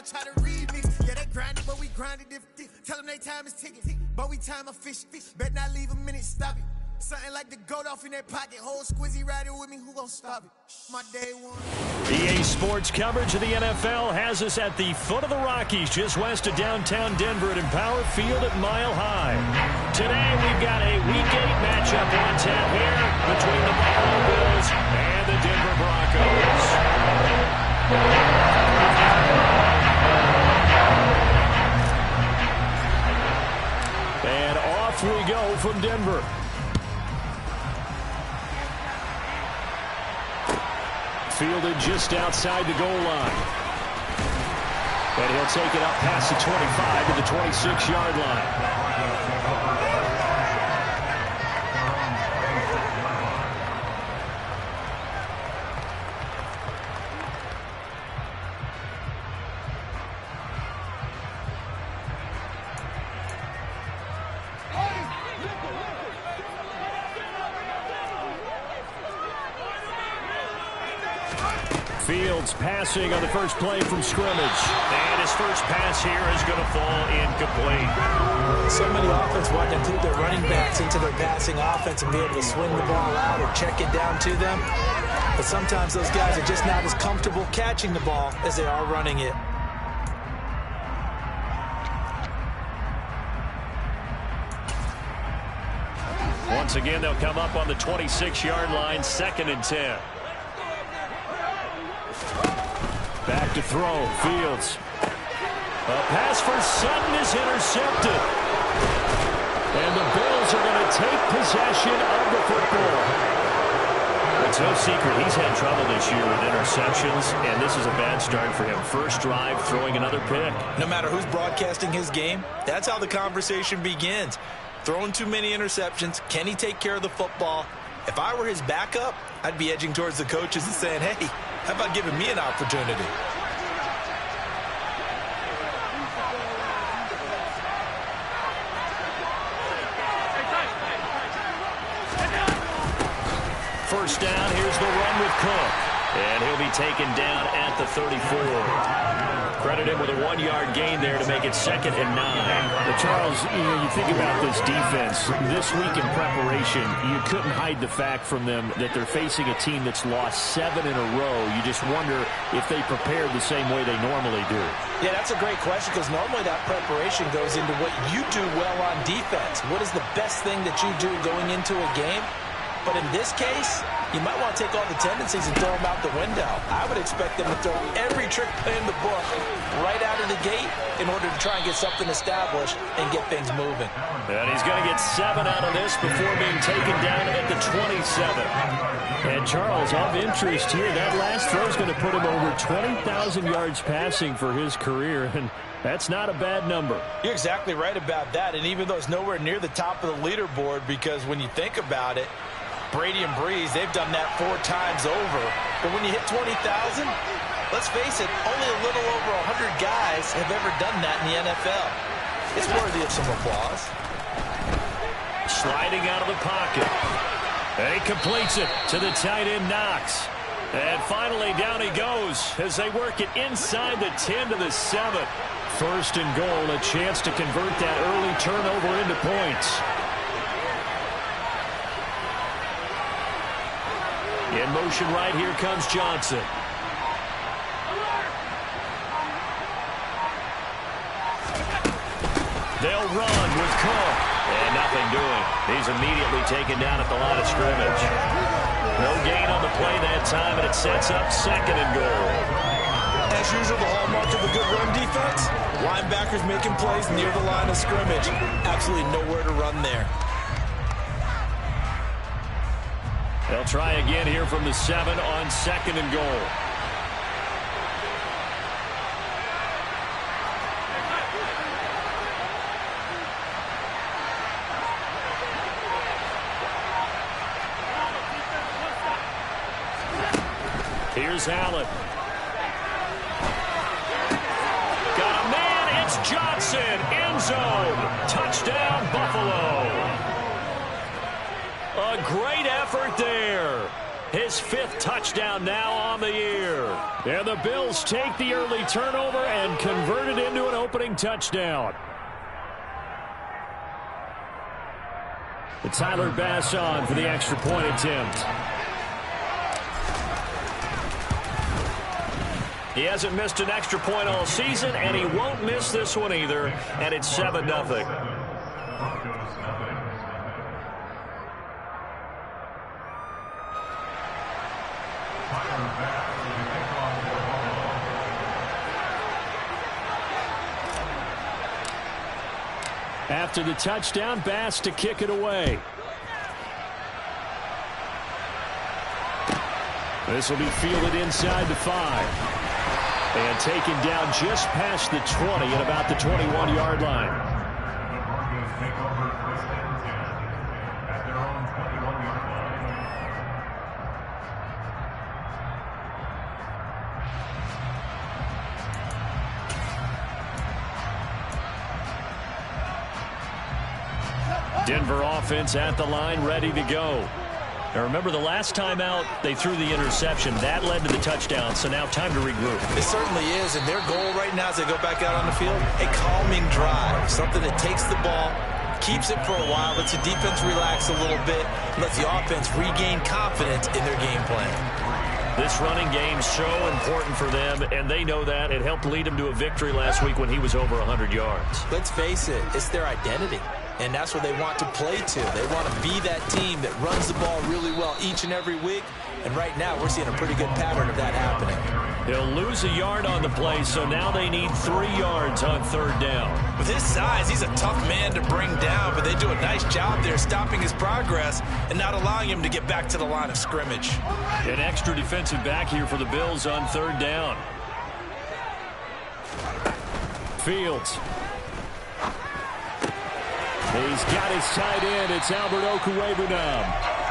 try to read me. Yeah, they grinding, but we grinding different. Tell them they time is ticking, but we time a fish. Bet not leave a minute, stop it. Something like the goat off in that pocket. Whole squizzy riding with me, who gon' stop it? My day one. EA Sports coverage of the NFL has us at the foot of the Rockies, just west of downtown Denver at Empower Field at Mile High. Today we've got a Week 8 matchup on tap here between the Buffalo Bills and the Denver Broncos. And off we go from Denver. Fielded just outside the goal line. And he'll take it up past the 25 to the 26-yard line. Fields passing on the first play from scrimmage. And his first pass here is going to fall incomplete. So many offenses want to include their running backs into their passing offense and be able to swing the ball out or check it down to them. But sometimes those guys are just not as comfortable catching the ball as they are running it. Once again, they'll come up on the 26-yard line, 2nd and 10. Back to throw, Fields. A pass for Sutton is intercepted. And the Bills are going to take possession of the football. It's no secret he's had trouble this year with interceptions, and this is a bad start for him. First drive, throwing another pick. No matter who's broadcasting his game, that's how the conversation begins. Throwing too many interceptions, can he take care of the football? If I were his backup, I'd be edging towards the coaches and saying, hey, how about giving me an opportunity? First down, here's the run with Cook. And he'll be taken down at the 34. Credit him with a 1-yard gain there to make it 2nd and 9. But Charles, you think about this defense. This week in preparation, you couldn't hide the fact from them that they're facing a team that's lost 7 in a row. You just wonder if they prepared the same way they normally do. Yeah, that's a great question because normally that preparation goes into what you do well on defense. What is the best thing that you do going into a game? But in this case, you might want to take all the tendencies and throw them out the window. I would expect them to throw every trick play in the book right out of the gate in order to try and get something established and get things moving. And he's going to get 7 out of this before being taken down at the 27. And Charles, of interest here, that last throw is going to put him over 20,000 yards passing for his career, and that's not a bad number. You're exactly right about that, and even though it's nowhere near the top of the leaderboard, because when you think about it, Brady and Breeze, they've done that 4 times over. But when you hit 20,000, let's face it, only a little over 100 guys have ever done that in the NFL. It's worthy of some applause. Sliding out of the pocket. And he completes it to the tight end, Knox. And finally, down he goes as they work it inside the 10 to the 7. 1st and goal, a chance to convert that early turnover into points. In motion right here comes Johnson. They'll run with Cook. And nothing doing. He's immediately taken down at the line of scrimmage. No gain on the play that time, and it sets up 2nd and goal. As usual, the hallmark of a good run defense, linebackers making plays near the line of scrimmage. Absolutely nowhere to run there. They'll try again here from the 7 on 2nd and goal. Here's Allen. Got a man, it's Johnson, end zone. Touchdown, Buffalo. A great effort there. His 5th touchdown now on the year. And the Bills take the early turnover and convert it into an opening touchdown. Tyler Bass on for the extra point attempt. He hasn't missed an extra point all season, and he won't miss this one either, and it's 7-0. After the touchdown, Bass to kick it away. This will be fielded inside the 5. And taken down just past the 20 at about the 21-yard line. Denver offense at the line, ready to go. Now remember, the last time out, they threw the interception. That led to the touchdown, so now time to regroup. It certainly is, and their goal right now as they go back out on the field, a calming drive, something that takes the ball, keeps it for a while, lets the defense relax a little bit, lets the offense regain confidence in their game plan. This running game's so important for them, and they know that. It helped lead them to a victory last week when he was over 100 yards. Let's face it, it's their identity. And that's what they want to play to. They want to be that team that runs the ball really well each and every week. And right now, we're seeing a pretty good pattern of that happening. He'll lose a yard on the play, so now they need 3 yards on 3rd down. With his size, he's a tough man to bring down, but they do a nice job there stopping his progress and not allowing him to get back to the line of scrimmage. An extra defensive back here for the Bills on 3rd down. Fields. He's got his tight end. It's Albert Okwuegbunam.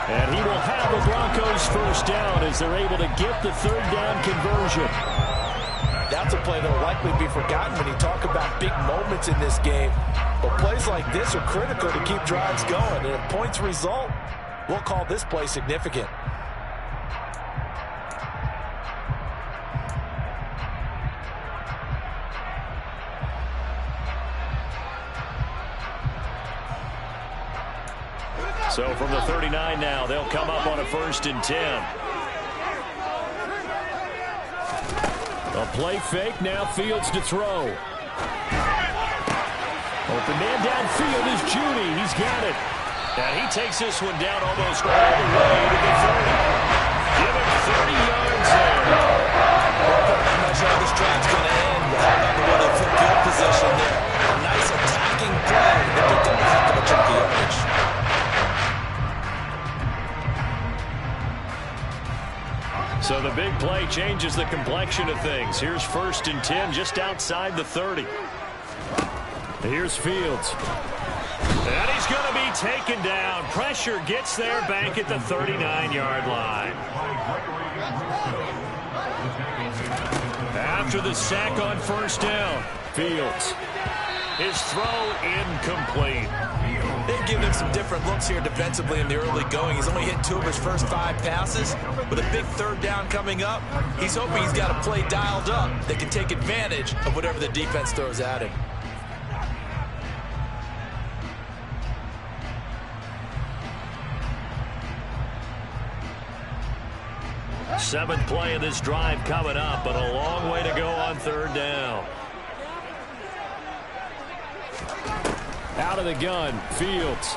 And he will have the Broncos 1st down as they're able to get the 3rd down conversion. That's a play that will likely be forgotten when you talk about big moments in this game. But plays like this are critical to keep drives going. And if points result, we'll call this play significant. So from the 39 now, they'll come up on a 1st and 10. A play fake, now Fields to throw. Open man downfield is Judy. He's got it. And he takes this one down almost all the way to the 30. Give him 30 yards there. I'm not sure how this drive's going to end. How about the way they took field position there? A nice attacking play. They picked up a heck of a chunk of yardage. So the big play changes the complexion of things. Here's 1st and 10 just outside the 30. Here's Fields. And he's going to be taken down. Pressure gets there back at the 39-yard line. After the sack on 1st down, Fields. His throw incomplete. They've given him some different looks here defensively in the early going. He's only hit 2 of his first 5 passes. With a big 3rd down coming up, he's hoping he's got a play dialed up that can take advantage of whatever the defense throws at him. Seventh play of this drive coming up, but a long way to go on 3rd down. Out of the gun, Fields.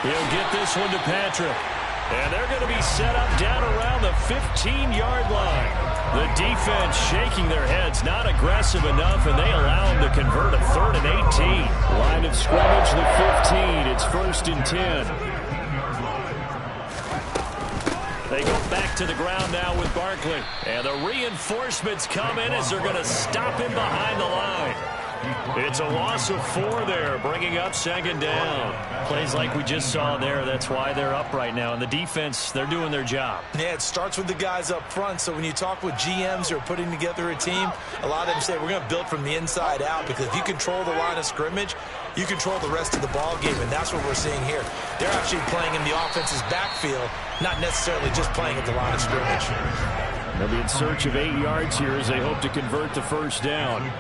He'll get this one to Patrick. And they're going to be set up down around the 15-yard line. The defense shaking their heads, not aggressive enough, and they allow them to convert a 3rd and 18. Line of scrimmage, the 15. It's 1st and 10. They go back to the ground now with Barkley. And the reinforcements come in as they're going to stop him behind the line. It's a loss of 4 there, bringing up second down. Plays like we just saw there. That's why they're up right now. And the defense, they're doing their job. Yeah, it starts with the guys up front. So when you talk with GMs who are putting together a team, a lot of them say we're going to build from the inside out, because if you control the line of scrimmage, you control the rest of the ball game, and that's what we're seeing here. They're actually playing in the offense's backfield, not necessarily just playing at the line of scrimmage. They'll be in search of 8 yards here as they hope to convert the first down.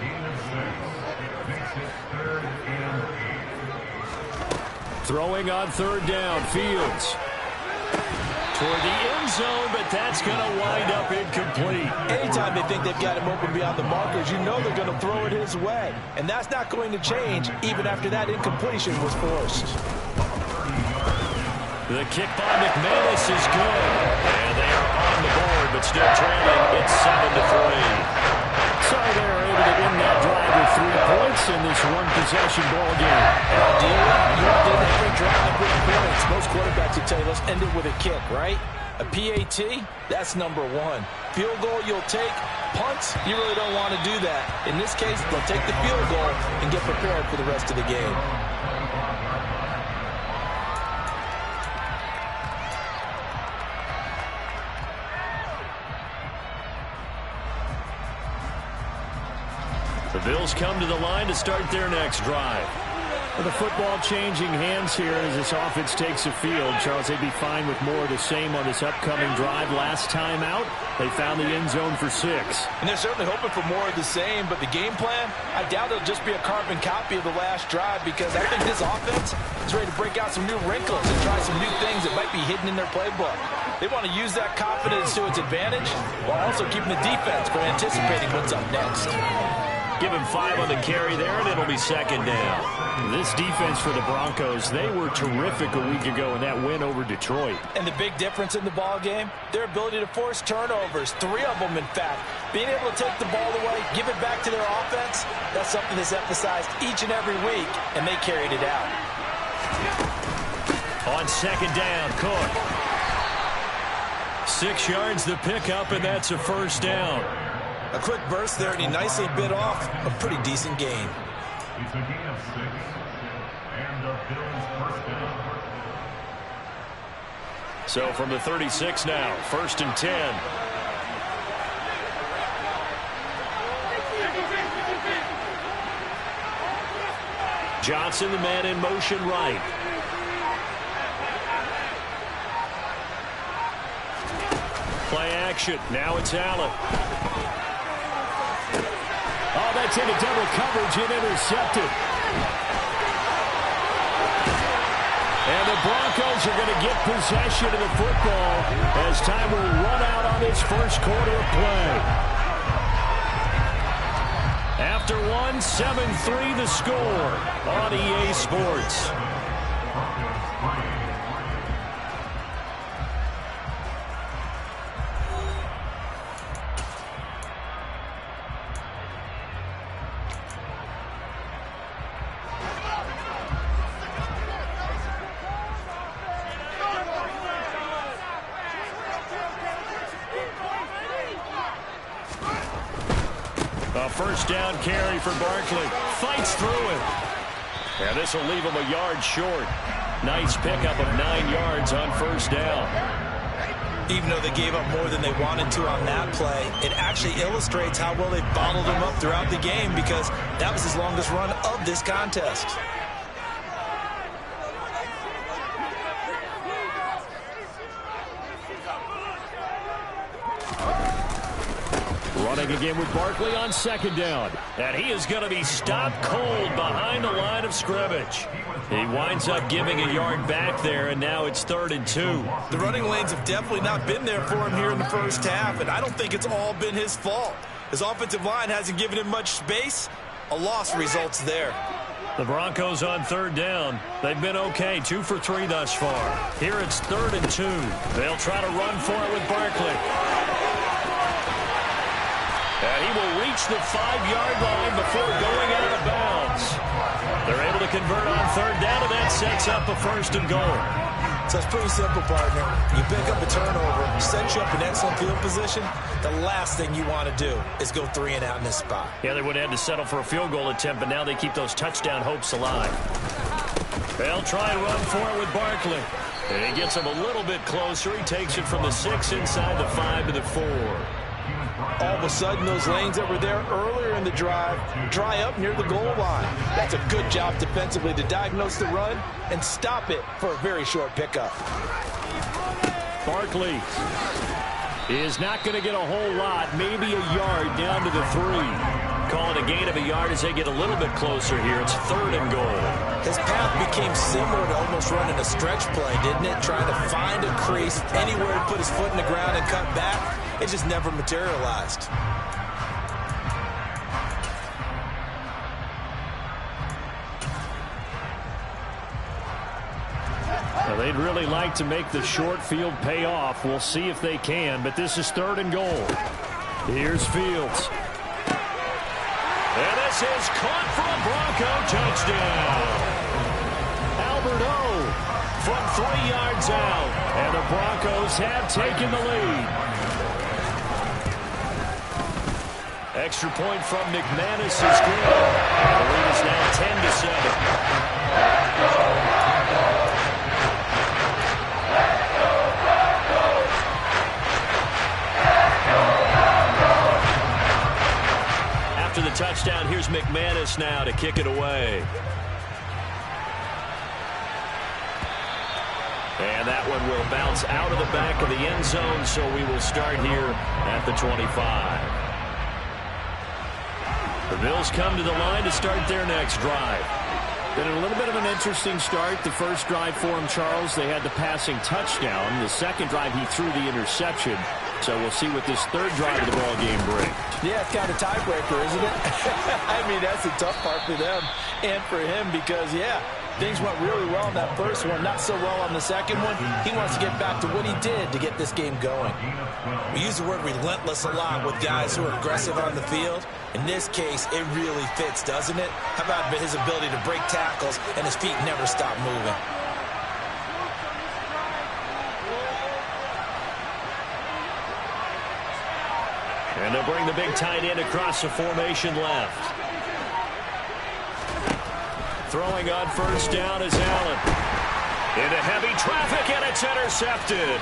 Throwing on third down, Fields. Toward the end zone, but that's going to wind up incomplete. Anytime they think they've got him open beyond the markers, you know they're going to throw it his way. And that's not going to change even after that incompletion was forced. The kick by McManus is good. And they are on the board, but still trailing. It's 7-3. So they're able to win that drive with 3 points in this one-possession ball game. Ideally, you did every drive with points. Most quarterbacks would tell you, let's end it with a kick, right? A PAT, that's number 1. Field goal you'll take. Punts, you really don't want to do that. In this case, they'll take the field goal and get prepared for the rest of the game. The Bills come to the line to start their next drive. Well, the football changing hands here as this offense takes the field. Charles, they'd be fine with more of the same on this upcoming drive. Last time out, they found the end zone for 6. And they're certainly hoping for more of the same, but the game plan, I doubt it'll just be a carbon copy of the last drive, because I think this offense is ready to break out some new wrinkles and try some new things that might be hidden in their playbook. They want to use that confidence to its advantage while also keeping the defense from anticipating what's up next. Give him 5 on the carry there, and it'll be second down. This defense for the Broncos, they were terrific a week ago in that win over Detroit. And the big difference in the ball game, their ability to force turnovers, 3 of them in fact. Being able to take the ball away, give it back to their offense, that's something that's emphasized each and every week, and they carried it out. On second down, Cook. 6 yards the pickup, and that's a first down. A quick burst there, and he nicely bit off a pretty decent gain. So from the 36 now, 1st and 10. Johnson, the man in motion right. Play action. Now it's Allen. Oh, that's into double coverage and intercepted. And the Broncos are going to get possession of the football as time will run out on this first quarter of play. After 1, 7-3 the score on EA Sports. A first down carry for Barkley. Fights through it. And this will leave him a yard short. Nice pickup of 9 yards on first down. Even though they gave up more than they wanted to on that play, it actually illustrates how well they bottled him up throughout the game, because that was his longest run of this contest. Running again with Barkley on second down. And he is going to be stopped cold behind the line of scrimmage. He winds up giving a yard back there, and now it's 3rd and 2. The running lanes have definitely not been there for him here in the first half, and I don't think it's all been his fault. His offensive line hasn't given him much space. A loss results there. The Broncos on 3rd down. They've been okay, 2 for 3 thus far. Here it's 3rd and 2. They'll try to run for it with Barkley. And he will reach the 5-yard line before going out of bounds. They're able to convert on 3rd down, and that sets up a 1st and goal. So So it's pretty simple, partner. You pick up a turnover, set you up in excellent field position. The last thing you want to do is go 3 and out in this spot. Yeah, they would have had to settle for a field goal attempt, but now they keep those touchdown hopes alive. They'll try and run for it with Barkley. And he gets him a little bit closer. He takes it from the 6 inside the 5 to the 4. All of a sudden, those lanes that were there earlier in the drive dry up near the goal line. That's a good job defensively to diagnose the run and stop it for a very short pickup. Barkley is not going to get a whole lot, maybe a yard down to the 3. Call it a gain of a yard as they get a little bit closer here. It's 3rd and goal. His path became similar to almost running a stretch play, didn't it? Trying to find a crease, anywhere to put his foot in the ground and cut back. It just never materialized. Well, they'd really like to make the short field pay off. We'll see if they can, but this is 3rd and goal. Here's Fields. And this is caught for a Bronco touchdown. Albert O from 3 yards out, and the Broncos have taken the lead. Extra point from McManus is good. The lead is now 10-7. After the touchdown, here's McManus now to kick it away. And that one will bounce out of the back of the end zone, so we will start here at the 25. The Bills come to the line to start their next drive. Been a little bit of an interesting start. The first drive for him, Charles, they had the passing touchdown. The second drive, he threw the interception. So we'll see what this third drive of the ball game brings. Yeah, it's kind of tiebreaker, isn't it? I mean, that's the tough part for them and for him because, yeah, things went really well in that first one, not so well on the second one. He wants to get back to what he did to get this game going. We use the word relentless a lot with guys who are aggressive on the field. In this case, it really fits, doesn't it? How about his ability to break tackles and his feet never stop moving? And they'll bring the big tight end across the formation left. Throwing on first down is Allen. Into heavy traffic, and it's intercepted.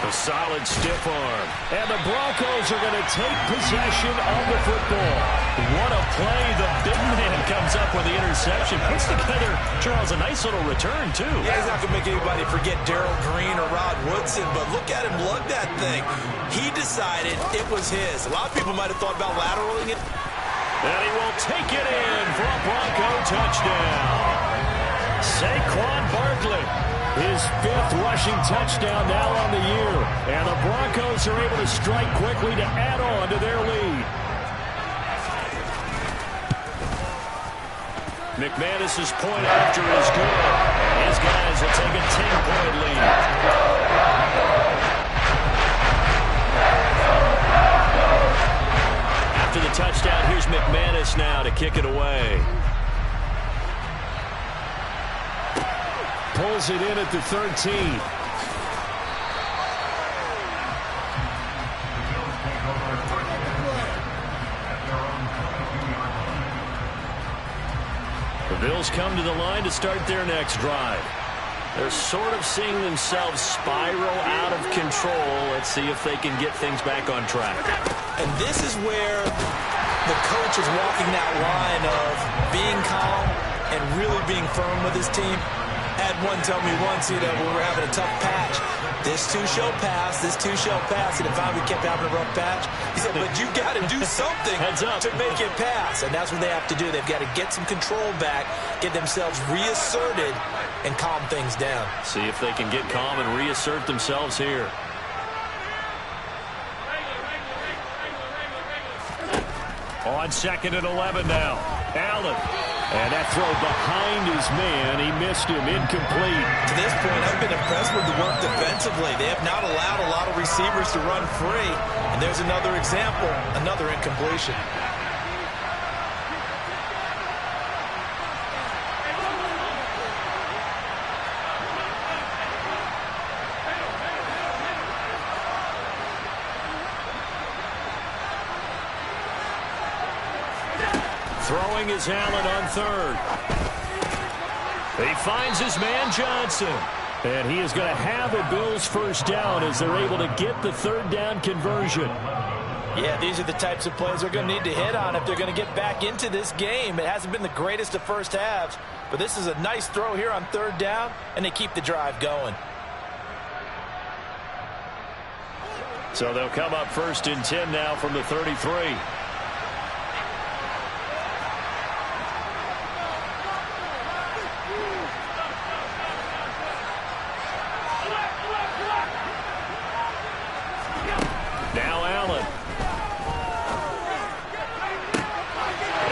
A solid stiff arm. And the Broncos are going to take possession of the football. What a play. The big man comes up with the interception. Puts together, Charles, a nice little return, too. Yeah, he's not going to make anybody forget Darrell Green or Rod Woodson, but look at him lug that thing. He decided it was his. A lot of people might have thought about lateraling it. And he will take it in for a Bronco touchdown. Saquon Barkley, his 5th rushing touchdown now on the year. And the Broncos are able to strike quickly to add on to their lead. McManus's point after is good. His guys will take a 10-point lead. After the touchdown, here's McManus now to kick it away. Pulls it in at the 13. The Bills come to the line to start their next drive. They're sort of seeing themselves spiral out of control. Let's see if they can get things back on track. And this is where the coach is walking that line of being calm and really being firm with his team. Had one tell me once, when we were having a tough patch, this too shall pass, this too shall pass, and if we kept having a rough patch, he said, but you got to do something to make it pass, and that's what they have to do. They've got to get some control back, get themselves reasserted, and calm things down. See if they can get calm and reassert themselves here. On 2nd and 11 now, Allen. And that throw behind his man, he missed him, incomplete. To this point, I've been impressed with the work defensively. They have not allowed a lot of receivers to run free. And there's another example, another incompletion. Throwing is Allen on third. He finds his man Johnson. And he is going to have a Bills first down as they're able to get the third down conversion. Yeah, these are the types of plays they're going to need to hit on if they're going to get back into this game. It hasn't been the greatest of first halves, but this is a nice throw here on third down, and they keep the drive going. So they'll come up 1st and 10 now from the 33. Now Allen.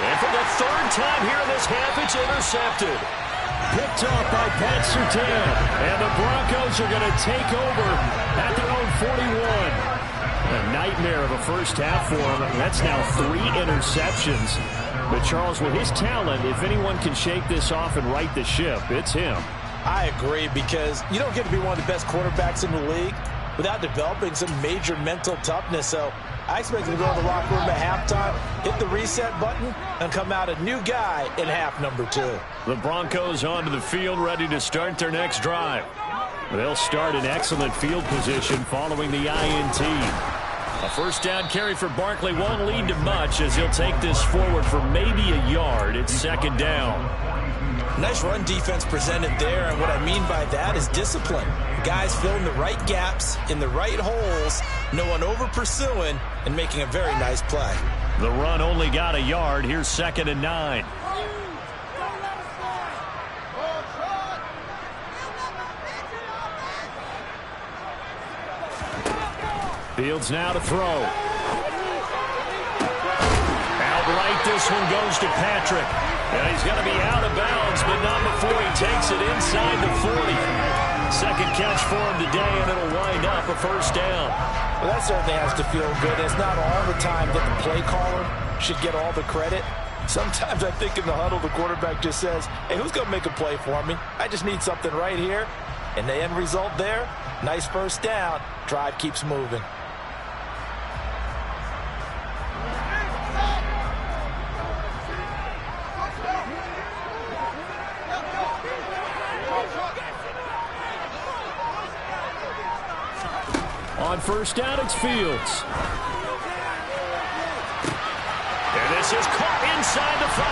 And for the third time here in this half, it's intercepted. Picked off by Pat Surtain. And the Broncos are going to take over at their own 41. A nightmare of a first half for him. That's now 3 interceptions. But Charles, with his talent, if anyone can shake this off and right the ship, it's him. I agree, because you don't get to be one of the best quarterbacks in the league without developing some major mental toughness. So I expect him to go to the locker room at halftime, hit the reset button, and come out a new guy in half number 2. The Broncos onto the field, ready to start their next drive. They'll start in excellent field position following the INT. A first down carry for Barkley won't lead to much as he'll take this forward for maybe a yard. It's 2nd down. Nice run defense presented there, and what I mean by that is discipline. Guys filling the right gaps in the right holes, no one over pursuing, and making a very nice play. The run only got a yard. Here's 2nd and 9. Fields now to throw. Outright, this one goes to Patrick. And he's going to be out of bounds, but not before he takes it inside the 40. Second catch for him today, and it'll wind up a first down. Well, that certainly has to feel good. It's not all the time that the play caller should get all the credit. Sometimes I think in the huddle, the quarterback just says, hey, who's going to make a play for me? I just need something right here. And the end result there, nice first down. Drive keeps moving. On first down, it's Fields. And this is caught inside the 5.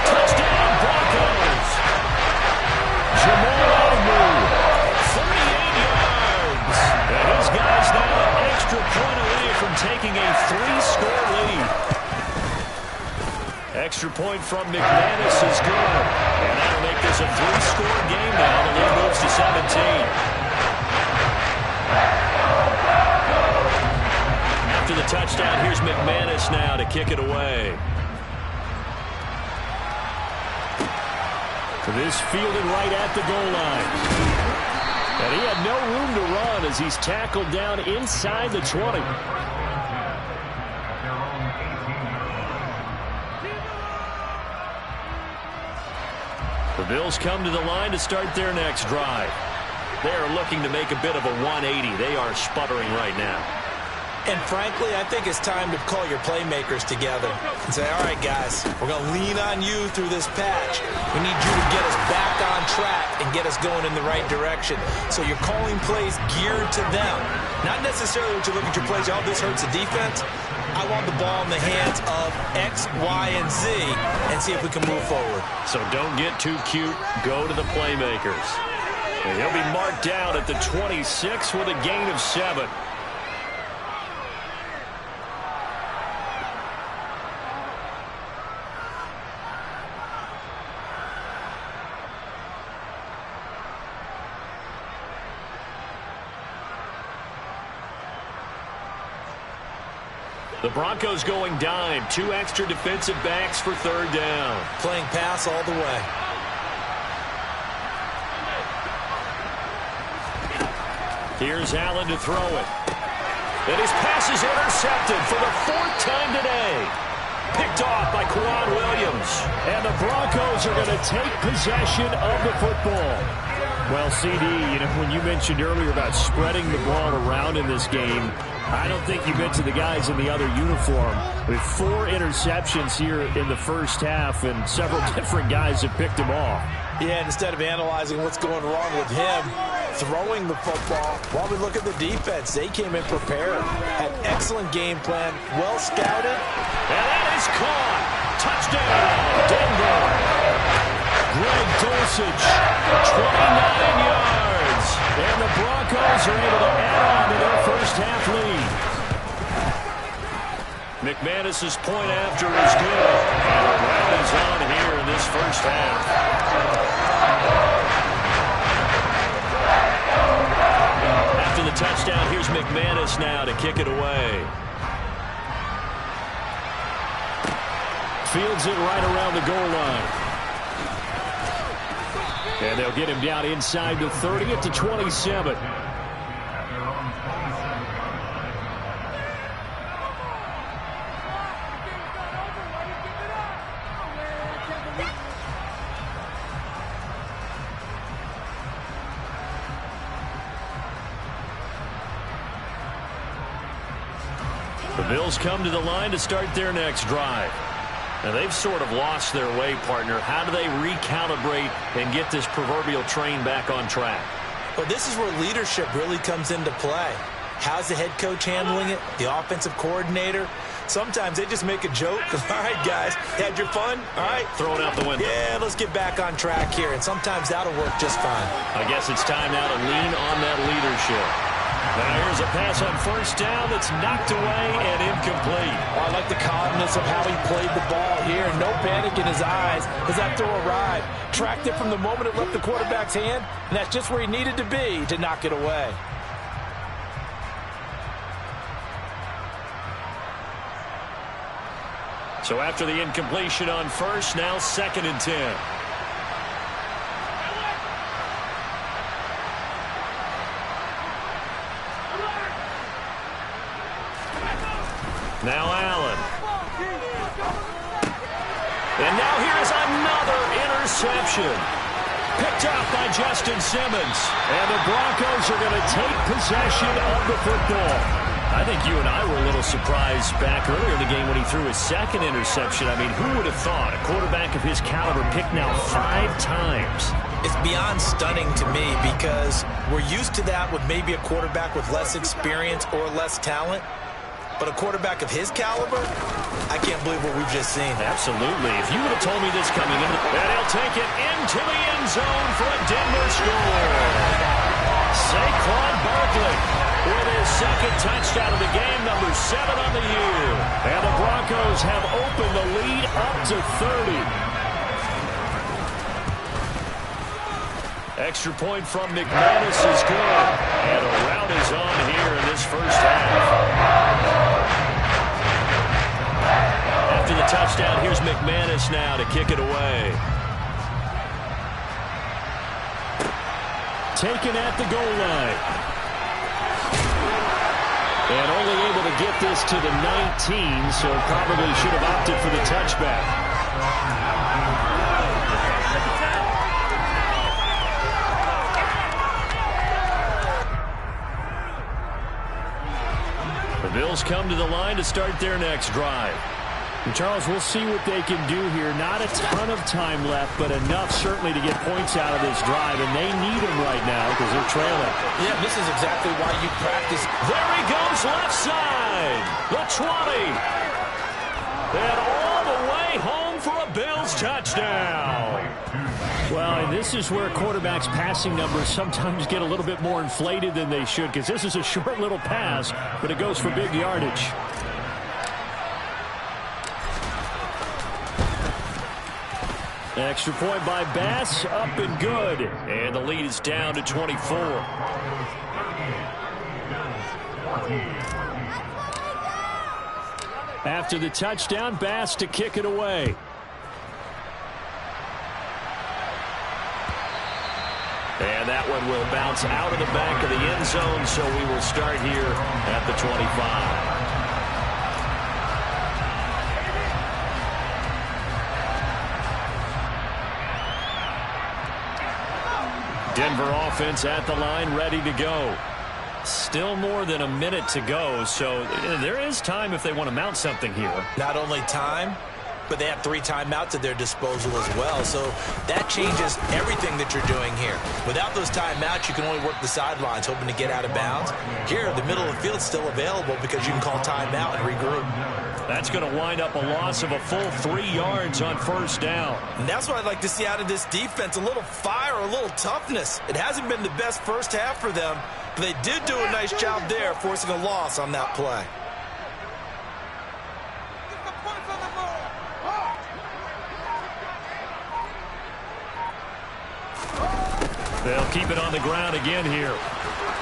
Touchdown, Broncos. Jamal Adams, 38 yards. And his guys now an extra point away from taking a 3-score lead. Extra point from McManus is good. And that'll make this a 3-score game now. The lead moves to 17. After the touchdown, here's McManus now to kick it away. This fielded right at the goal line. And he had no room to run as he's tackled down inside the 20. The Bills come to the line to start their next drive. They are looking to make a bit of a 180. They are sputtering right now. And frankly, I think it's time to call your playmakers together and say, all right, guys, we're going to lean on you through this patch. We need you to get us back on track and get us going in the right direction. So you're calling plays geared to them. Not necessarily when you look at your plays, oh, this hurts the defense. I want the ball in the hands of X, Y, and Z and see if we can move forward. So don't get too cute. Go to the playmakers. And he'll be marked down at the 26 with a gain of 7. The Broncos going dime. 2 extra defensive backs for third down. Playing pass all the way. Here's Allen to throw it. And his pass is intercepted for the 4th time today. Picked off by Quan Williams. And the Broncos are going to take possession of the football. Well, CD, when you mentioned earlier about spreading the ball around in this game, I don't think you meant to the guys in the other uniform. With 4 interceptions here in the first half, and several different guys have picked him off. Yeah, and instead of analyzing what's going wrong with him throwing the football, while we look at the defense, they came in prepared, had excellent game plan, well scouted. And that is caught. Touchdown, Denver. Greg Dulcich, 29 yards. And the Broncos are able to add on to their first half lead. McManus's point after is good. And a run is on here in this first half. After the touchdown, here's McManus now to kick it away. Fields it right around the goal line. And they'll get him down inside the 30 at the 27. The Bills come to the line to start their next drive. Now, they've sort of lost their way, partner. How do they recalibrate and get this proverbial train back on track? Well, this is where leadership really comes into play. How's the head coach handling it? The offensive coordinator? Sometimes they just make a joke. All right, guys, had your fun? All right. Throw it out the window. Yeah, let's get back on track here. And sometimes that'll work just fine. I guess it's time now to lean on that leadership. Now here's a pass on first down that's knocked away and incomplete. Oh, I like the calmness of how he played the ball here. No panic in his eyes as that throw arrived. Tracked it from the moment it left the quarterback's hand, and that's just where he needed to be to knock it away. So after the incompletion on first, now 2nd and 10. Now Allen. And now here's another interception. Picked up by Justin Simmons. And the Broncos are going to take possession of the football. I think you and I were a little surprised back earlier in the game when he threw his 2nd interception. I mean, who would have thought a quarterback of his caliber picked now 5 times? It's beyond stunning to me because we're used to that with maybe a quarterback with less experience or less talent. But a quarterback of his caliber, I can't believe what we've just seen. Absolutely. If you would have told me this coming in, and he'll take it into the end zone for a Denver score. Saquon Barkley with his 2nd touchdown of the game, number 7 on the year. And the Broncos have opened the lead up to 30. Extra point from McManus is good. And a rout is on here in this first half. After the touchdown, here's McManus now to kick it away. Taken at the goal line. And only able to get this to the 19, so probably should have opted for the touchback. The Bills come to the line to start their next drive. And Charles, we'll see what they can do here. Not a ton of time left, but enough certainly to get points out of this drive, and they need them right now because they're trailing. Yeah, this is exactly why you practice. There he goes, left side. The 20. And all the way home for a Bills touchdown. Well, and this is where quarterbacks' passing numbers sometimes get a little bit more inflated than they should, because this is a short little pass, but it goes for big yardage. Extra point by Bass, up and good. And the lead is down to 24. After the touchdown, Bass to kick it away. And that one will bounce out of the back of the end zone, so we will start here at the 25. Denver offense at the line, ready to go. Still more than a minute to go, so there is time if they want to mount something here. Not only time, but they have 3 timeouts at their disposal as well. So that changes everything that you're doing here. Without those timeouts, you can only work the sidelines, hoping to get out of bounds. Here, the middle of the field's still available because you can call timeout and regroup. That's going to wind up a loss of a full 3 yards on first down. And that's what I'd like to see out of this defense, a little fire, a little toughness. It hasn't been the best first half for them, but they did do a nice job there, forcing a loss on that play. They'll keep it on the ground again here.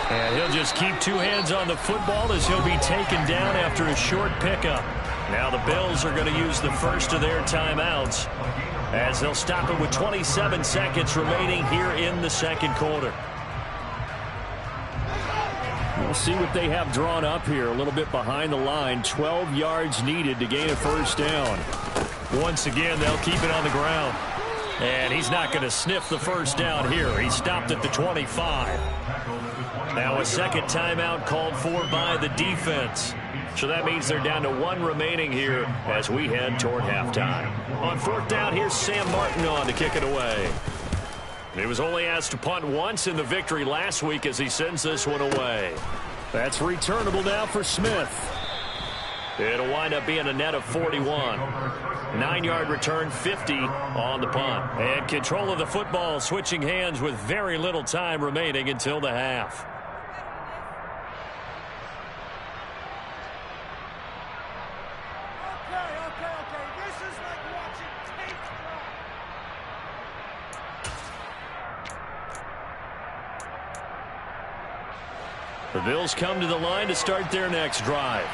And he'll just keep 2 hands on the football as he'll be taken down after a short pickup. Now the Bills are going to use the first of their timeouts as they'll stop it with 27 seconds remaining here in the second quarter. We'll see what they have drawn up here. A little bit behind the line. 12 yards needed to gain a first down. Once again, they'll keep it on the ground. And he's not going to sniff the first down here. He stopped at the 25. Now a second timeout called for by the defense. So that means they're down to 1 remaining here as we head toward halftime. On 4th down, here's Sam Martin on to kick it away. He was only asked to punt once in the victory last week as he sends this one away. That's returnable now for Smith. It'll wind up being a net of 41. 9-yard return, 50 on the punt. And control of the football switching hands with very little time remaining until the half. The Bills come to the line to start their next drive.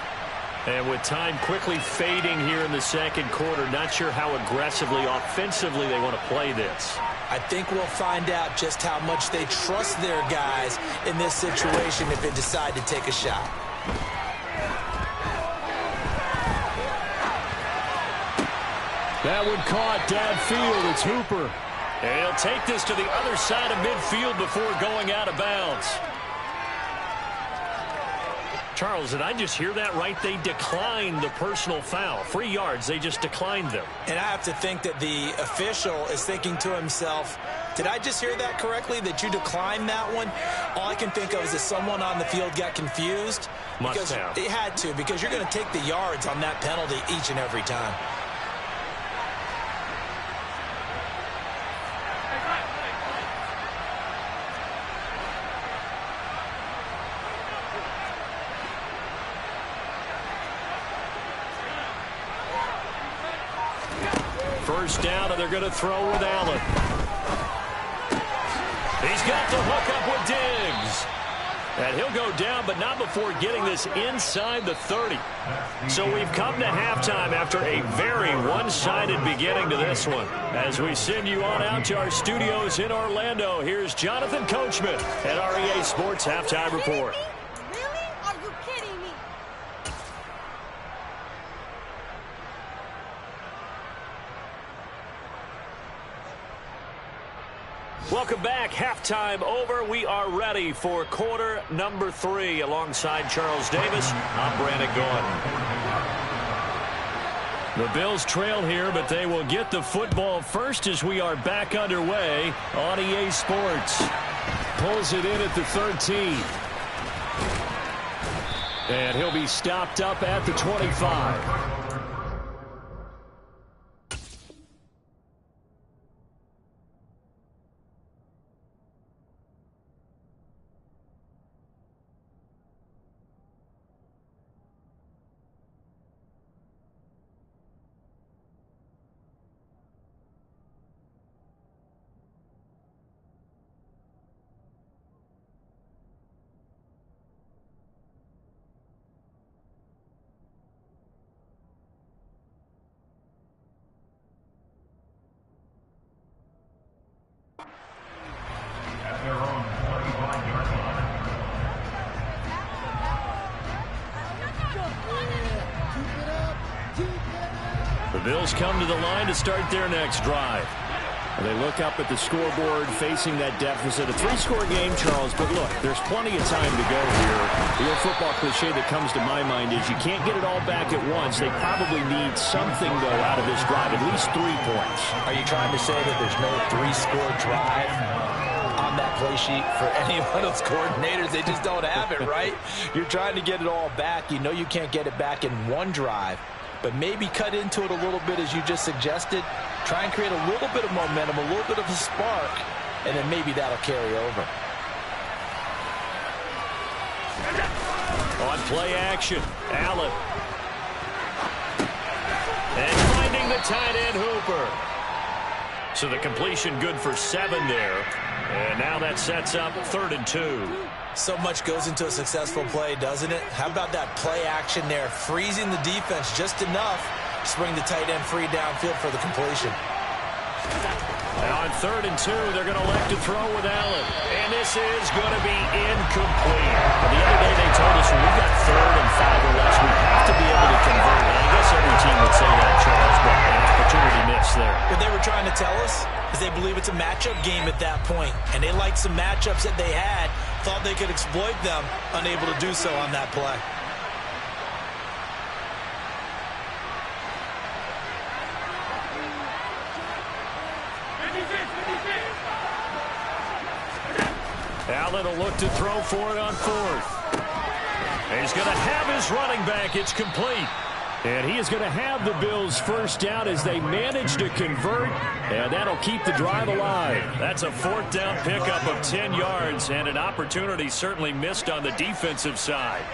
And with time quickly fading here in the second quarter, not sure how aggressively, offensively they want to play this. I think we'll find out just how much they trust their guys in this situation if they decide to take a shot. That one caught downfield. It's Hooper. And he'll take this to the other side of midfield before going out of bounds. Charles, did I just hear that right? They declined the personal foul. 3 yards, they just declined them. And I have to think that the official is thinking to himself, did I just hear that correctly, that you declined that one? All I can think of is that someone on the field got confused. Must have. It had to, because you're going to take the yards on that penalty each and every time. First down, and they're going to throw with Allen. He's got the hook up with Diggs. And he'll go down, but not before getting this inside the 30. So we've come to halftime after a very one-sided beginning to this one. As we send you on out to our studios in Orlando, here's Jonathan Coachman at our EA Sports Halftime Report. Welcome back. Halftime over. We are ready for quarter number 3. Alongside Charles Davis, I'm Brandon Gaudin. The Bills trail here, but they will get the football first as we are back underway on EA Sports. Pulls it in at the 13. And he'll be stopped up at the 25. The Bills come to the line to start their next drive. They look up at the scoreboard facing that deficit. A 3-score game, Charles, but look, there's plenty of time to go here. The old football cliche that comes to my mind is you can't get it all back at once. They probably need something, though, out of this drive, at least 3 points. Are you trying to say that there's no 3-score drive on that play sheet for any one of those coordinators? They just don't have it, right? You're trying to get it all back. You know you can't get it back in one drive, but maybe cut into it a little bit as you just suggested. Try and create a little bit of momentum, a little bit of a spark, and then maybe that'll carry over. On play action, Allen. And finding the tight end, Hooper. So the completion good for 7 there. And now that sets up 3rd and 2. So much goes into a successful play, doesn't it? How about that play action there, freezing the defense just enough to bring the tight end free downfield for the completion. Now on 3rd and 2, they're going to elect to throw with Allen. And this is going to be incomplete. The other day they told us when we got 3rd and 5 or less, we have to be able to convert. And I guess every team would say that, Charles, but an opportunity missed there. What they were trying to tell us is they believe it's a matchup game at that point. And they liked some matchups that they had, thought they could exploit them, unable to do so on that play. Allen will look to throw for it on 4th. And he's going to have his running back. It's complete. And he is going to have the Bills' first down as they manage to convert. And that'll keep the drive alive. That's a 4th down pickup of 10 yards. And an opportunity certainly missed on the defensive side.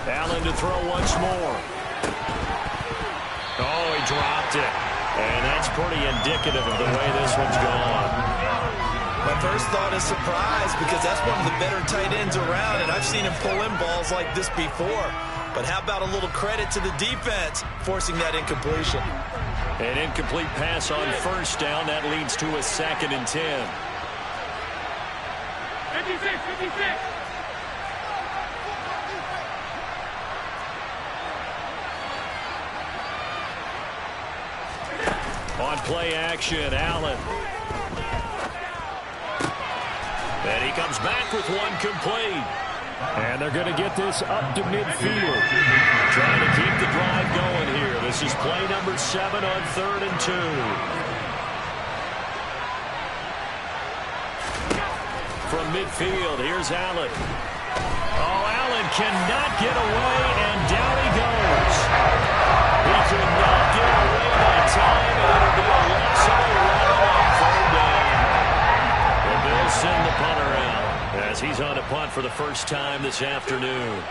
Allen to throw once more. Oh, he dropped it. And that's pretty indicative of the way this one's gone. My first thought is surprise because that's one of the better tight ends around, and I've seen him pull in balls like this before. But how about a little credit to the defense forcing that incompletion? An incomplete pass on 1st down. That leads to a 2nd and 10. 56. On play action, Allen. And he comes back with one complete. And they're going to get this up to midfield. Trying to keep the drive going here. This is play number 7 on 3rd and 2. From midfield, here's Allen. Oh, Allen cannot get away, and down he goes. He could not get away that time, and it'll be a loss of a run on 3rd down. The Bills send the punter out as he's on a punt for the first time this afternoon.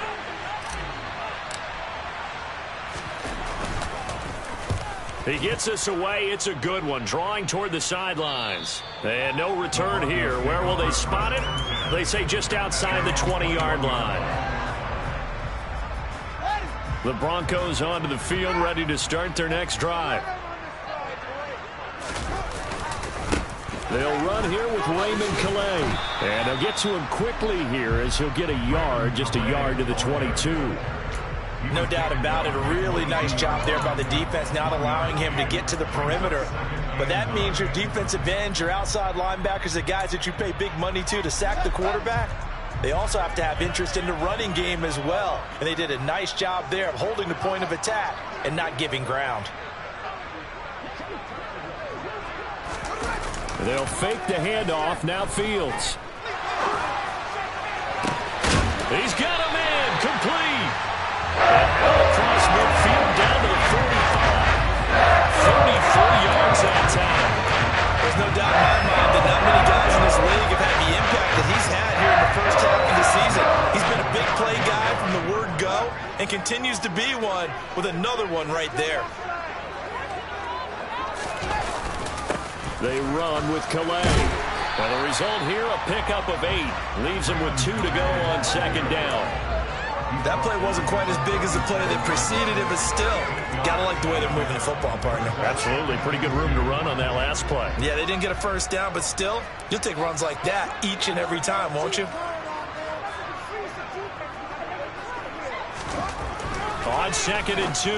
He gets us away. It's a good one. Drawing toward the sidelines. And no return here. Where will they spot it? They say just outside the 20-yard line. The Broncos onto the field, ready to start their next drive. They'll run here with Raymond Calais. And they'll get to him quickly here as he'll get a yard, just a yard to the 22. No doubt about it. A really nice job there by the defense, not allowing him to get to the perimeter. But that means your defensive ends, your outside linebackers, the guys that you pay big money to sack the quarterback, they also have to have interest in the running game as well. And they did a nice job there of holding the point of attack and not giving ground. They'll fake the handoff. Now Fields. He's got a man. Complete. Across midfield down to the 45. 34 yards that time. There's no doubt in my mind that not many guys in this league have had the impact that he's had here in the first half of the season. He's been a big play guy from the word go and continues to be one with another one right there. They run with Calais. And the result here, a pickup of 8. Leaves him with 2 to go on 2nd down. That play wasn't quite as big as the play that preceded it, but still, gotta like the way they're moving the football, partner. Absolutely. Pretty good room to run on that last play. Yeah, they didn't get a first down, but still, you'll take runs like that each and every time, won't you? On 2nd and 2,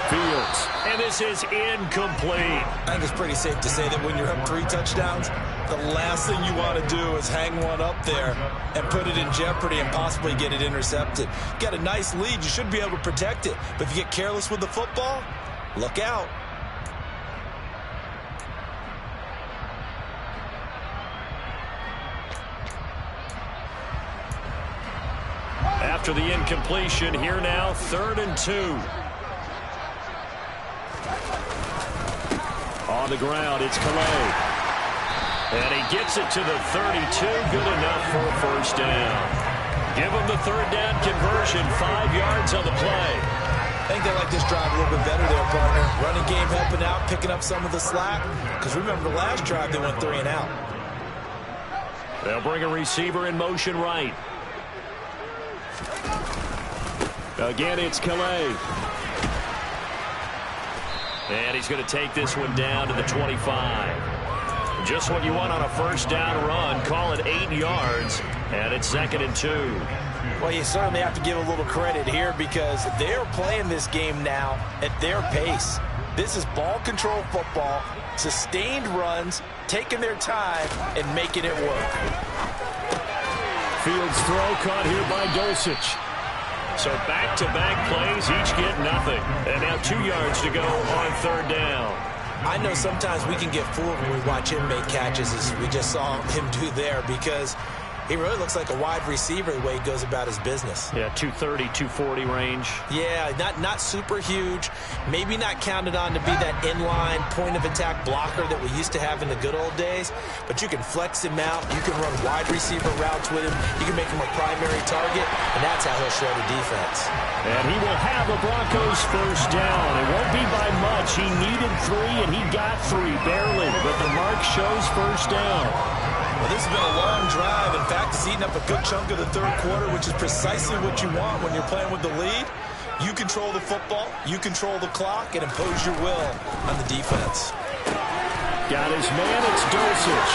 Fields. And this is incomplete. I think it's pretty safe to say that when you're up 3 touchdowns, the last thing you want to do is hang one up there and put it in jeopardy and possibly get it intercepted. You got a nice lead. You should be able to protect it. But if you get careless with the football, look out. After the incompletion, here now, 3rd and 2. On the ground, it's Calais. And he gets it to the 32, good enough for a first down. Give him the 3rd down conversion, 5 yards on the play. I think they like this drive a little bit better there, partner. Running game helping out, picking up some of the slack. Because remember the last drive, they went 3 and out. They'll bring a receiver in motion right. Again, it's Calais. And he's going to take this one down to the 25. Just what you want on a first down run. Call it 8 yards. And it's 2nd and 2. Well, you certainly have to give a little credit here because they're playing this game now at their pace. This is ball control football, sustained runs, taking their time, and making it work. Fields throw caught here by Dulcich. So back-to-back plays, each get nothing. And now 2 yards to go on 3rd down. I know sometimes we can get fooled when we watch him make catches as we just saw him do there because he really looks like a wide receiver the way he goes about his business. Yeah, 230, 240 range. Yeah, not super huge. Maybe not counted on to be that inline point-of-attack blocker that we used to have in the good old days. But you can flex him out. You can run wide receiver routes with him. You can make him a primary target, and that's how he'll shred a defense. And he will have the Broncos first down. It won't be by much. He needed 3, and he got 3, barely. But the mark shows first down. Well, this has been a long drive. In fact, it's eaten up a good chunk of the 3rd quarter, which is precisely what you want when you're playing with the lead. You control the football, you control the clock, and impose your will on the defense. Got his man, it's Dulcich.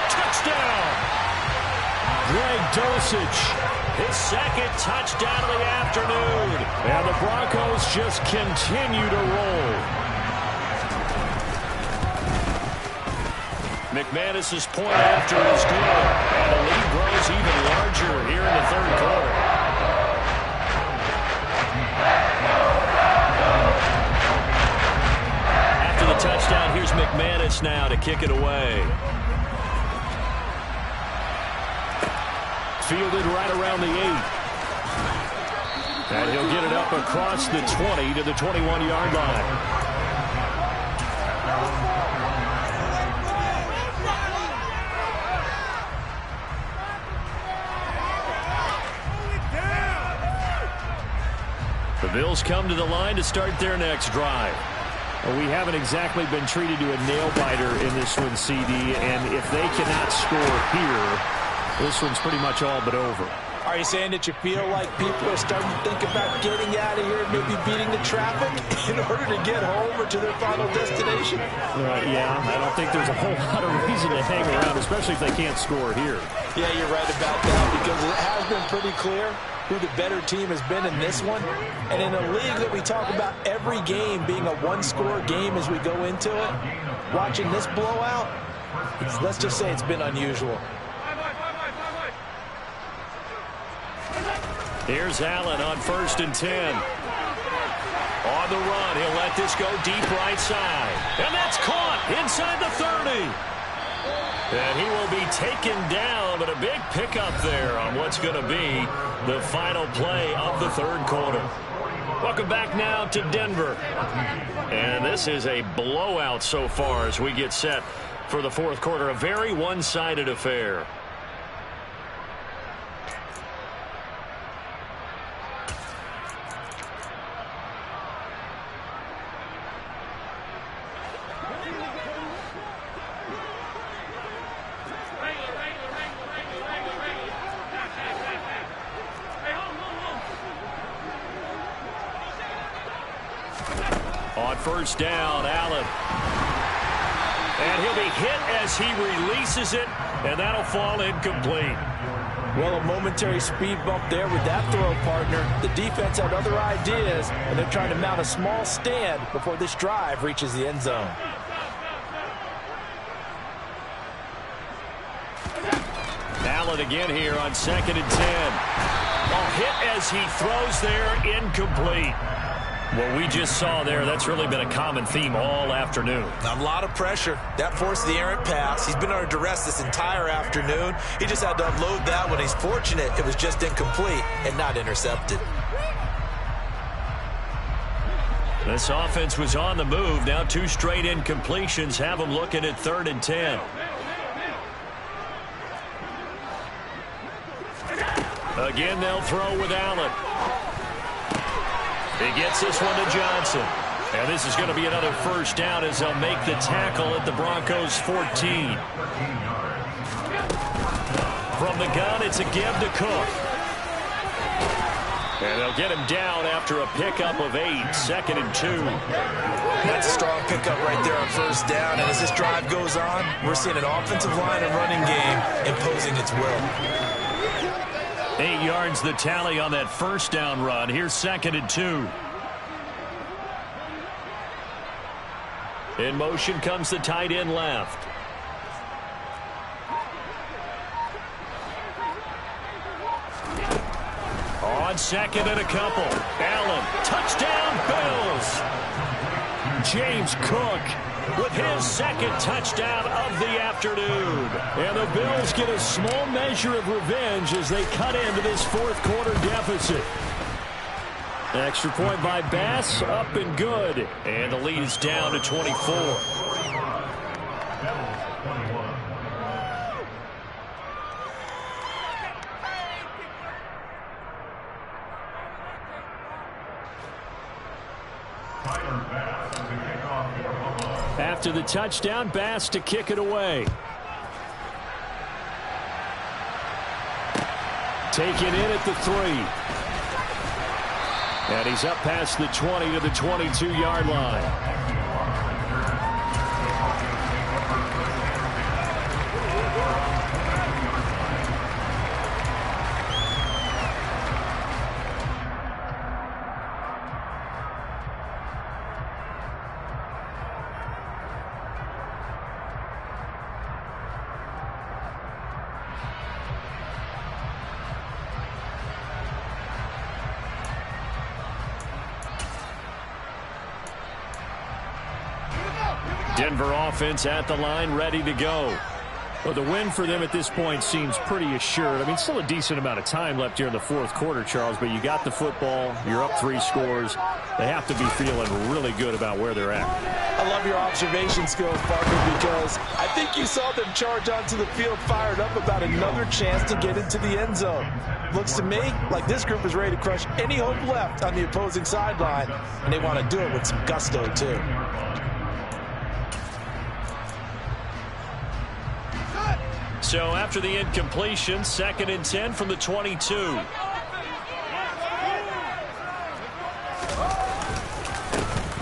Touchdown! Greg Dulcich, his 2nd touchdown of the afternoon. And the Broncos just continue to roll. McManus's point after is good. And the lead grows even larger here in the 3rd quarter. After the touchdown, here's McManus now to kick it away. Fielded right around the 8. And he'll get it up across the 20 to the 21-yard line. The Bills come to the line to start their next drive. Well, we haven't exactly been treated to a nail-biter in this one, CD, and if they cannot score here, this one's pretty much all but over. Are you saying that you feel like people are starting to think about getting out of here and maybe beating the traffic in order to get home or to their final destination? Yeah, I don't think there's a whole lot of reason to hang around, especially if they can't score here. Yeah, you're right about that because it has been pretty clear who the better team has been in this one. And in a league that we talk about every game being a one-score game as we go into it, watching this blowout, let's just say it's been unusual. Here's Allen on 1st and 10. On the run, he'll let this go deep right side. And that's caught inside the 30. And he will be taken down, but a big pickup there on what's going to be the final play of the 3rd quarter. Welcome back now to Denver. And this is a blowout so far as we get set for the 4th quarter. A very one-sided affair. On first down, Allen. And he'll be hit as he releases it, and that'll fall incomplete. Well, a momentary speed bump there with that throw, partner. The defense had other ideas, and they're trying to mount a small stand before this drive reaches the end zone. Allen again here on 2nd and 10. Oh, hit as he throws there, incomplete. What we just saw there, that's really been a common theme all afternoon. A lot of pressure. That forced the errant pass. He's been under duress this entire afternoon. He just had to unload that one. He's fortunate it was just incomplete and not intercepted. This offense was on the move. Now 2 straight incompletions have them looking at 3rd and 10. Again, they'll throw with Allen. He gets this one to Johnson. And this is going to be another first down as they'll make the tackle at the Broncos 14. From the gun, it's a give to Cook. And they'll get him down after a pickup of 8, 2nd and 2. That's a strong pickup right there on first down. And as this drive goes on, we're seeing an offensive line and running game imposing its will. 8 yards the tally on that first down run. Here's 2nd and 2. In motion comes the tight end left. On 2nd and a couple. Allen, touchdown Bills. James Cook with his 2nd touchdown of the afternoon. And the Bills get a small measure of revenge as they cut into this 4th quarter deficit. Extra point by Bass, up and good. And the lead is down to 24. After the touchdown, Bass to kick it away. Taken in at the 3. And he's up past the 20 to the 22-yard line. Denver offense at the line, ready to go. Well, the win for them at this point seems pretty assured. I mean, still a decent amount of time left here in the 4th quarter, Charles, but you got the football. You're up 3 scores. They have to be feeling really good about where they're at. I love your observation skills, Parker, because I think you saw them charge onto the field fired up about another chance to get into the end zone. Looks to me like this group is ready to crush any hope left on the opposing sideline, and they want to do it with some gusto, too. So after the incompletion, 2nd and 10 from the 22.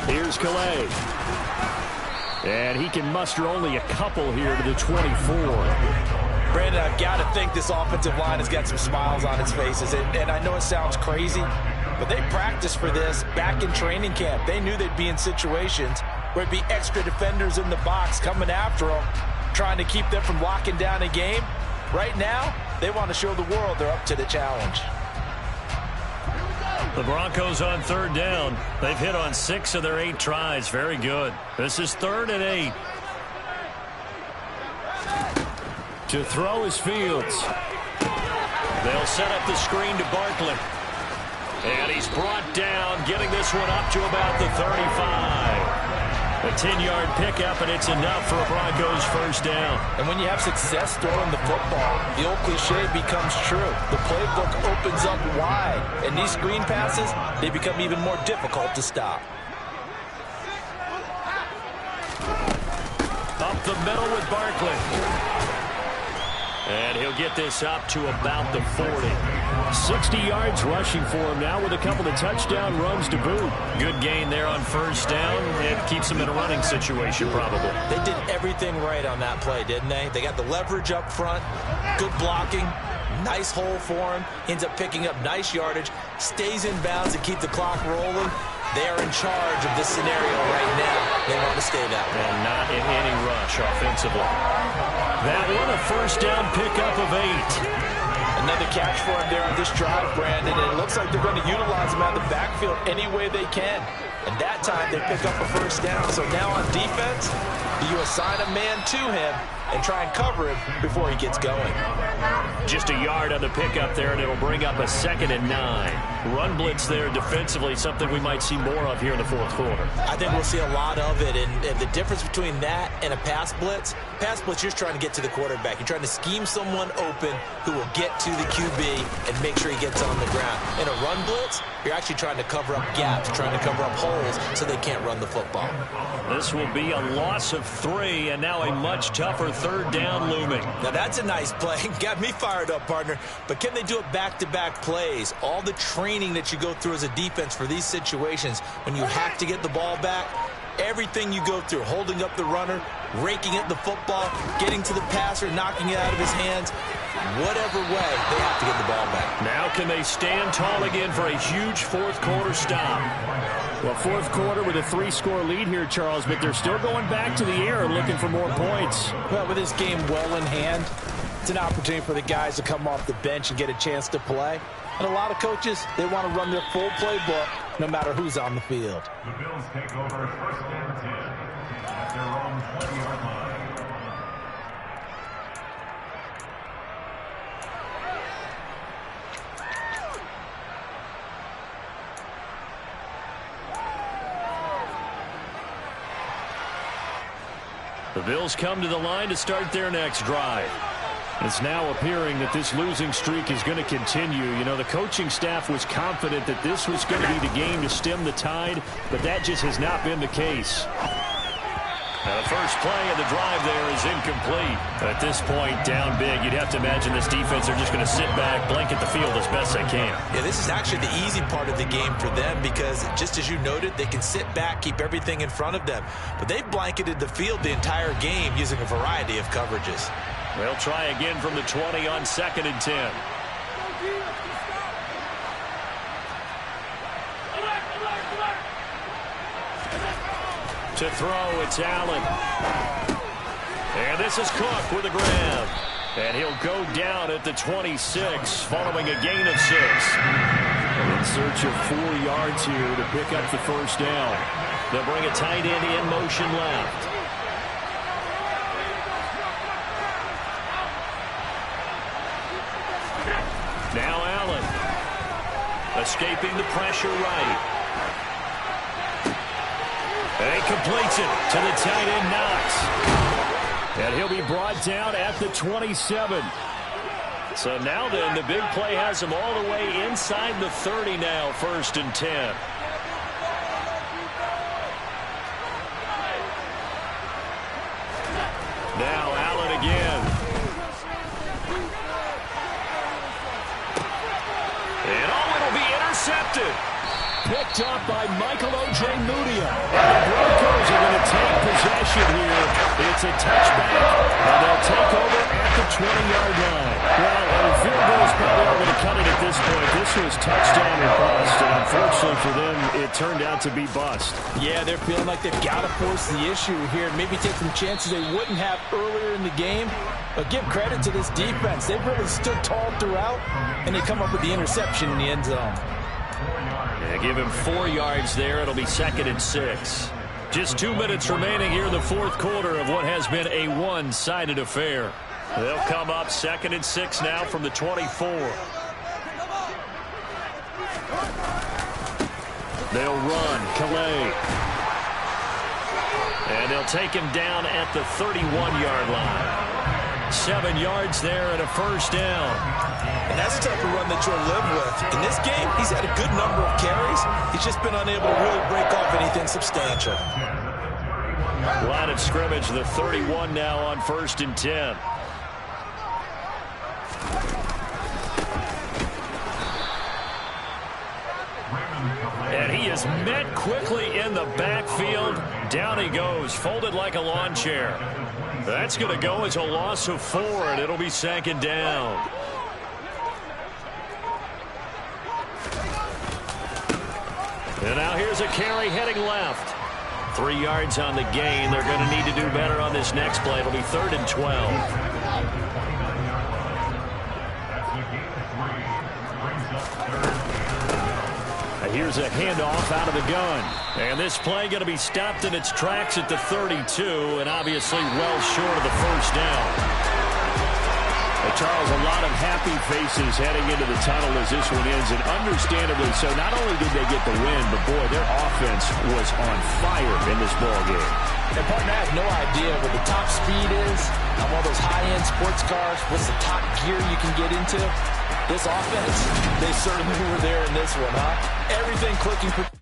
Here's Calais. And he can muster only a couple here to the 24. Brandon, I've got to think this offensive line has got some smiles on its faces. And I know it sounds crazy, but they practiced for this back in training camp. They knew they'd be in situations where it'd be extra defenders in the box coming after them, trying to keep them from locking down a game. Right now, they want to show the world they're up to the challenge. The Broncos on 3rd down. They've hit on 6 of their 8 tries. Very good. This is 3rd and 8. To throw is Fields. They'll set up the screen to Barkley. And he's brought down, getting this one up to about the 35. A 10-yard pickup, and it's enough for a Broncos first down. And when you have success throwing the football, the old cliche becomes true. The playbook opens up wide, and these screen passes, they become even more difficult to stop. Up the middle with Barkley. And he'll get this up to about the 40. 60 yards rushing for him now with a couple of touchdown runs to boot. Good gain there on first down. It keeps him in a running situation probably. They did everything right on that play, didn't they? They got the leverage up front, good blocking, nice hole for him, ends up picking up nice yardage, stays in bounds to keep the clock rolling. They are in charge of this scenario right now. They want to stay that way. And not in any rush offensively. That one a first down pickup of 8. Another catch for him there on this drive, Brandon. And it looks like they're going to utilize him out of the backfield any way they can. And that time they pick up a first down. So now on defense, you assign a man to him and try and cover him before he gets going. Just a yard on the pickup there, and it'll bring up a 2nd and 9. Run blitz there defensively, something we might see more of here in the fourth quarter. I think we'll see a lot of it, and the difference between that and a pass blitz, you're just trying to get to the quarterback. You're trying to scheme someone open who will get to the QB and make sure he gets on the ground. In a run blitz, you're actually trying to cover up gaps, trying to cover up holes so they can't run the football. This will be a loss of 3, and now a much tougher third down looming. Now that's a nice play. Got me fired up, partner. But can they do it back-to-back plays? All the training that you go through as a defense for these situations, when you have to get the ball back, everything you go through, holding up the runner, raking at the football, getting to the passer, knocking it out of his hands, whatever way, they have to get the ball back. Now can they stand tall again for a huge fourth quarter stop? Well, fourth quarter with a 3-score lead here, Charles, but they're still going back to the air looking for more points. Well, with this game well in hand, it's an opportunity for the guys to come off the bench and get a chance to play. And a lot of coaches, they want to run their full playbook no matter who's on the field. The Bills take over 1st and 10 at their own 20-yard line. The Bills come to the line to start their next drive. It's now appearing that this losing streak is going to continue. You know, the coaching staff was confident that this was going to be the game to stem the tide, but that just has not been the case. Now the first play of the drive there is incomplete. At this point, down big, you'd have to imagine this defense are just going to sit back, blanket the field as best they can. Yeah, this is actually the easy part of the game for them because, just as you noted, they can sit back, keep everything in front of them. But they've blanketed the field the entire game using a variety of coverages. They'll try again from the 20 on 2nd and 10. To throw, it's Allen. And this is Cook with a grab. And he'll go down at the 26 following a gain of 6. In search of 4 yards here to pick up the first down. They'll bring a tight end in motion left. Now Allen, escaping the pressure right. And he completes it to the tight end Knox. And he'll be brought down at the 27. So now then, the big play has him all the way inside the 30 now, 1st and 10. Now Allen again. And it'll be intercepted. Picked up by Michael Ojemudia. And the Broncos are going to take possession here. It's a touchback, and they'll take over at the 20-yard line. Well, a field goal is probably all going to cut it at this point. This was touchdown or bust, and unfortunately for them, it turned out to be bust. Yeah, they're feeling like they've got to force the issue here and maybe take some chances they wouldn't have earlier in the game. But give credit to this defense. They've really stood tall throughout, and they come up with the interception in the end zone. Yeah, give him 4 yards there. It'll be 2nd and 6. Just 2 minutes remaining here in the fourth quarter of what has been a one-sided affair. They'll come up 2nd and 6 now from the 24. They'll run. Calais. And they'll take him down at the 31-yard line. 7 yards there and a first down. And that's the type of run that you'll live with. In this game, he's had a good number of carries. He's just been unable to really break off anything substantial. Line of scrimmage, the 31 now on 1st and 10. And he is met quickly in the backfield. Down he goes, folded like a lawn chair. That's going to go as a loss of 4, and it'll be second down. And now here's a carry heading left. 3 yards on the gain. They're going to need to do better on this next play. It'll be 3rd and 12. Here's a handoff out of the gun. And this play going to be stopped in its tracks at the 32, and obviously well short of the first down. Charles, a lot of happy faces heading into the tunnel as this one ends, and understandably so. Not only did they get the win, but boy, their offense was on fire in this ball game. And partner, I have no idea what the top speed is on one of those high-end sports cars. What's the top gear you can get into? This offense, they certainly were there in this one, huh? Everything clicking.